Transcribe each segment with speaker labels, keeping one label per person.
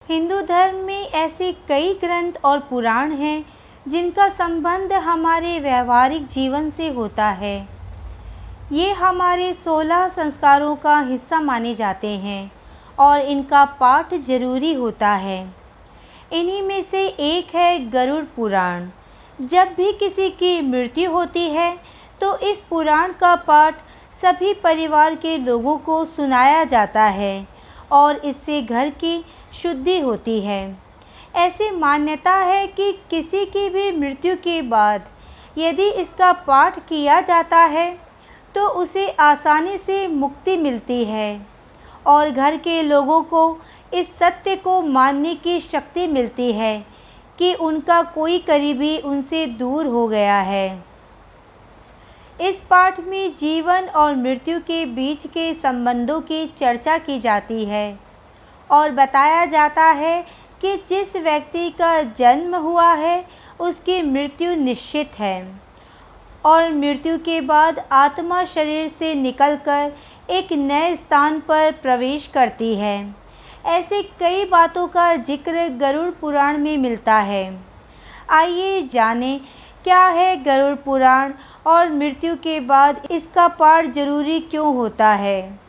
Speaker 1: हिंदू धर्म में ऐसे कई ग्रंथ और पुराण हैं जिनका संबंध हमारे व्यवहारिक जीवन से होता है। ये हमारे 16 संस्कारों का हिस्सा माने जाते हैं और इनका पाठ जरूरी होता है। इन्हीं में से एक है गरुड़ पुराण। जब भी किसी की मृत्यु होती है तो इस पुराण का पाठ सभी परिवार के लोगों को सुनाया जाता है और इससे घर की शुद्धि होती है। ऐसी मान्यता है कि किसी की भी मृत्यु के बाद यदि इसका पाठ किया जाता है तो उसे आसानी से मुक्ति मिलती है और घर के लोगों को इस सत्य को मानने की शक्ति मिलती है कि उनका कोई करीबी उनसे दूर हो गया है। इस पाठ में जीवन और मृत्यु के बीच के संबंधों की चर्चा की जाती है और बताया जाता है कि जिस व्यक्ति का जन्म हुआ है उसकी मृत्यु निश्चित है और मृत्यु के बाद आत्मा शरीर से निकलकर एक नए स्थान पर प्रवेश करती है। ऐसे कई बातों का जिक्र गरुड़ पुराण में मिलता है। आइए जानें क्या है गरुड़ पुराण और मृत्यु के बाद इसका पाठ जरूरी क्यों होता है।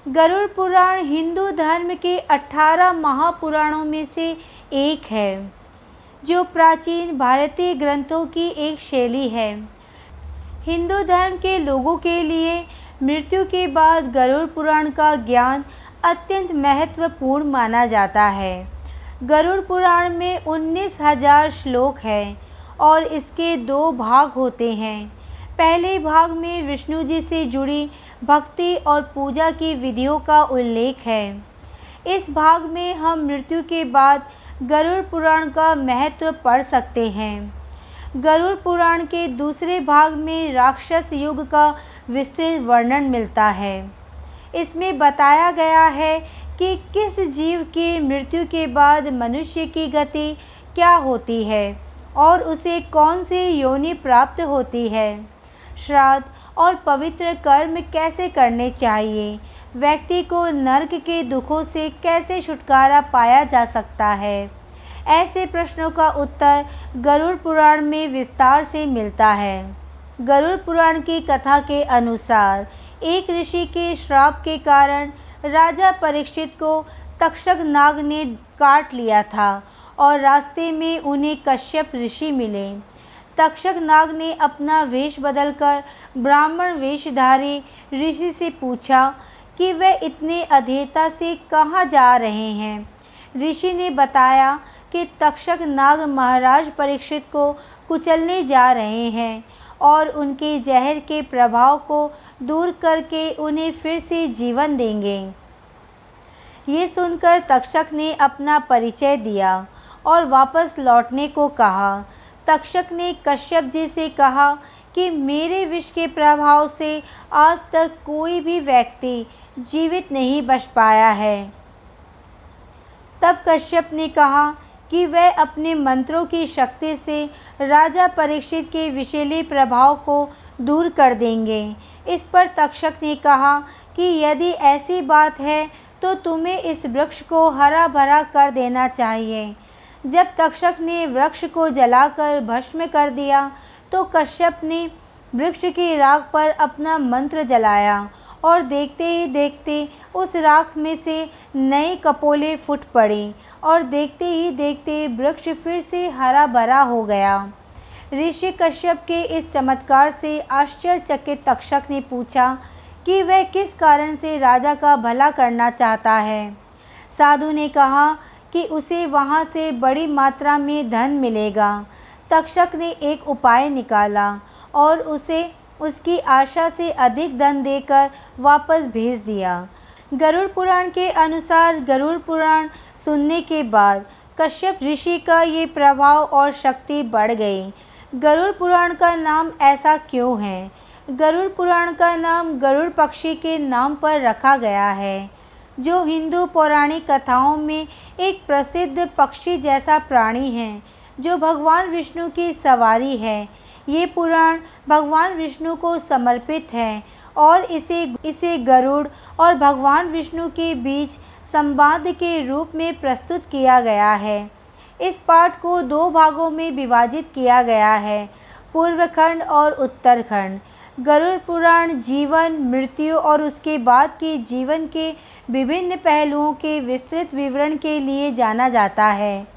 Speaker 1: गरुड़ पुराण हिंदू धर्म के 18 महापुराणों में से एक है, जो प्राचीन भारतीय ग्रंथों की एक शैली है। हिंदू धर्म के लोगों के लिए मृत्यु के बाद गरुड़ पुराण का ज्ञान अत्यंत महत्वपूर्ण माना जाता है। गरुड़ पुराण में 19,000 श्लोक हैं और इसके 2 भाग होते हैं। पहले भाग में विष्णु जी से जुड़ी भक्ति और पूजा की विधियों का उल्लेख है। इस भाग में हम मृत्यु के बाद गरुड़ पुराण का महत्व पढ़ सकते हैं। गरुड़ पुराण के दूसरे भाग में राक्षस युग का विस्तृत वर्णन मिलता है। इसमें बताया गया है कि किस जीव की मृत्यु के बाद मनुष्य की गति क्या होती है और उसे कौन सी योनि प्राप्त होती है, श्राद्ध और पवित्र कर्म कैसे करने चाहिए, व्यक्ति को नरक के दुखों से कैसे छुटकारा पाया जा सकता है। ऐसे प्रश्नों का उत्तर गरुड़ पुराण में विस्तार से मिलता है। गरुड़ पुराण की कथा के अनुसार एक ऋषि के श्राप के कारण राजा परीक्षित को तक्षक नाग ने काट लिया था और रास्ते में उन्हें कश्यप ऋषि मिले। तक्षक नाग ने अपना वेश बदलकर ब्राह्मण वेशधारी ऋषि से पूछा कि वे इतने अधीरता से कहाँ जा रहे हैं। ऋषि ने बताया कि तक्षक नाग महाराज परीक्षित को कुचलने जा रहे हैं और उनके जहर के प्रभाव को दूर करके उन्हें फिर से जीवन देंगे। ये सुनकर तक्षक ने अपना परिचय दिया और वापस लौटने को कहा। तक्षक ने कश्यप जी से कहा कि मेरे विष के प्रभाव से आज तक कोई भी व्यक्ति जीवित नहीं बच पाया है। तब कश्यप ने कहा कि वह अपने मंत्रों की शक्ति से राजा परीक्षित के विषैले प्रभाव को दूर कर देंगे। इस पर तक्षक ने कहा कि यदि ऐसी बात है तो तुम्हें इस वृक्ष को हरा भरा कर देना चाहिए। जब तक्षक ने वृक्ष को जलाकर भस्म कर दिया तो कश्यप ने वृक्ष की राख पर अपना मंत्र जलाया और देखते ही देखते उस राख में से नए कपोले फूट पड़े और देखते ही देखते वृक्ष फिर से हरा भरा हो गया। ऋषि कश्यप के इस चमत्कार से आश्चर्यचकित तक्षक ने पूछा कि वह किस कारण से राजा का भला करना चाहता है। साधु ने कहा कि उसे वहाँ से बड़ी मात्रा में धन मिलेगा। तक्षक ने एक उपाय निकाला और उसे उसकी आशा से अधिक धन देकर वापस भेज दिया। गरुड़ पुराण के अनुसार गरुड़ पुराण सुनने के बाद कश्यप ऋषि का ये प्रभाव और शक्ति बढ़ गई। गरुड़ पुराण का नाम ऐसा क्यों है? गरुड़ पुराण का नाम गरुड़ पक्षी के नाम पर रखा गया है, जो हिंदू पौराणिक कथाओं में एक प्रसिद्ध पक्षी जैसा प्राणी है जो भगवान विष्णु की सवारी है। ये पुराण भगवान विष्णु को समर्पित है और इसे गरुड़ और भगवान विष्णु के बीच संवाद के रूप में प्रस्तुत किया गया है। इस पाठ को 2 भागों में विभाजित किया गया है, पूर्वखंड और उत्तरखंड। गरुड़ पुराण जीवन, मृत्यु और उसके बाद के जीवन के विभिन्न पहलुओं के विस्तृत विवरण के लिए जाना जाता है।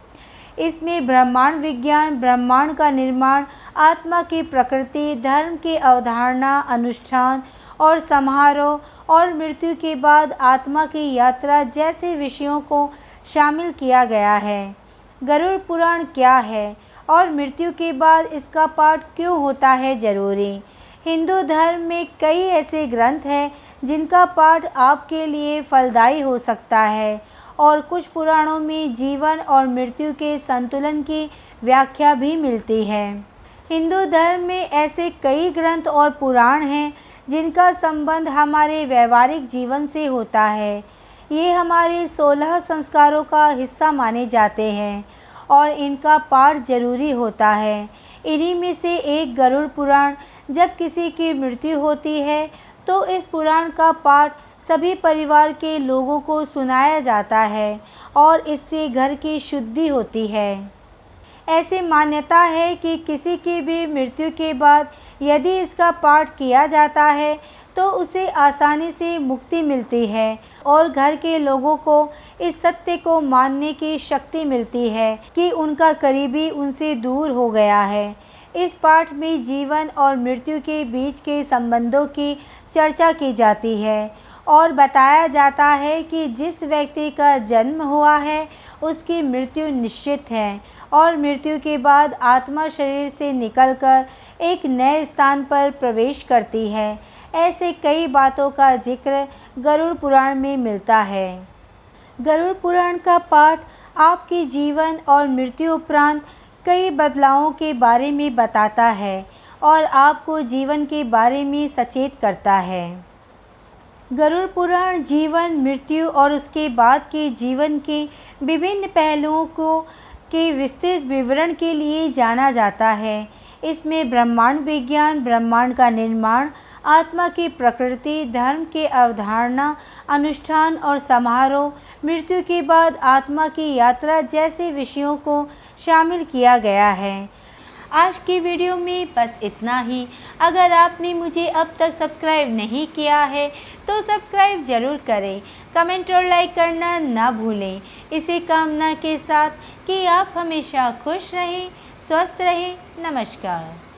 Speaker 1: इसमें ब्रह्मांड विज्ञान, ब्रह्मांड का निर्माण, आत्मा की प्रकृति, धर्म की अवधारणा, अनुष्ठान और समारोह और मृत्यु के बाद आत्मा की यात्रा जैसे विषयों को शामिल किया गया है। गरुड़ पुराण क्या है और मृत्यु के बाद इसका पाठ क्यों होता है जरूरी? हिंदू धर्म में कई ऐसे ग्रंथ हैं जिनका पाठ आपके लिए फलदायी हो सकता है और कुछ पुराणों में जीवन और मृत्यु के संतुलन की व्याख्या भी मिलती है। हिंदू धर्म में ऐसे कई ग्रंथ और पुराण हैं जिनका संबंध हमारे व्यवहारिक जीवन से होता है। ये हमारे 16 संस्कारों का हिस्सा माने जाते हैं और इनका पाठ जरूरी होता है। इन्हीं में से एक गरुड़ पुराण। जब किसी की मृत्यु होती है तो इस पुराण का पाठ सभी परिवार के लोगों को सुनाया जाता है और इससे घर की शुद्धि होती है। ऐसी मान्यता है कि किसी की भी मृत्यु के बाद यदि इसका पाठ किया जाता है तो उसे आसानी से मुक्ति मिलती है और घर के लोगों को इस सत्य को मानने की शक्ति मिलती है कि उनका करीबी उनसे दूर हो गया है। इस पाठ में जीवन और मृत्यु के बीच के संबंधों की चर्चा की जाती है और बताया जाता है कि जिस व्यक्ति का जन्म हुआ है उसकी मृत्यु निश्चित है और मृत्यु के बाद आत्मा शरीर से निकलकर एक नए स्थान पर प्रवेश करती है। ऐसे कई बातों का जिक्र गरुड़ पुराण में मिलता है। गरुड़ पुराण का पाठ आपके जीवन और मृत्यु उपरांत कई बदलावों के बारे में बताता है और आपको जीवन के बारे में सचेत करता है। गरुड़ पुराण जीवन, मृत्यु और उसके बाद के जीवन के विभिन्न पहलुओं के विस्तृत विवरण के लिए जाना जाता है। इसमें ब्रह्मांड विज्ञान, ब्रह्मांड का निर्माण, आत्मा की प्रकृति, धर्म की अवधारणा, अनुष्ठान और समारोह, मृत्यु के बाद आत्मा की यात्रा जैसे विषयों को शामिल किया गया है। आज की वीडियो में बस इतना ही। अगर आपने मुझे अब तक सब्सक्राइब नहीं किया है तो सब्सक्राइब ज़रूर करें, कमेंट और लाइक करना ना भूलें। इसी कामना के साथ कि आप हमेशा खुश रहें, स्वस्थ रहें। नमस्कार।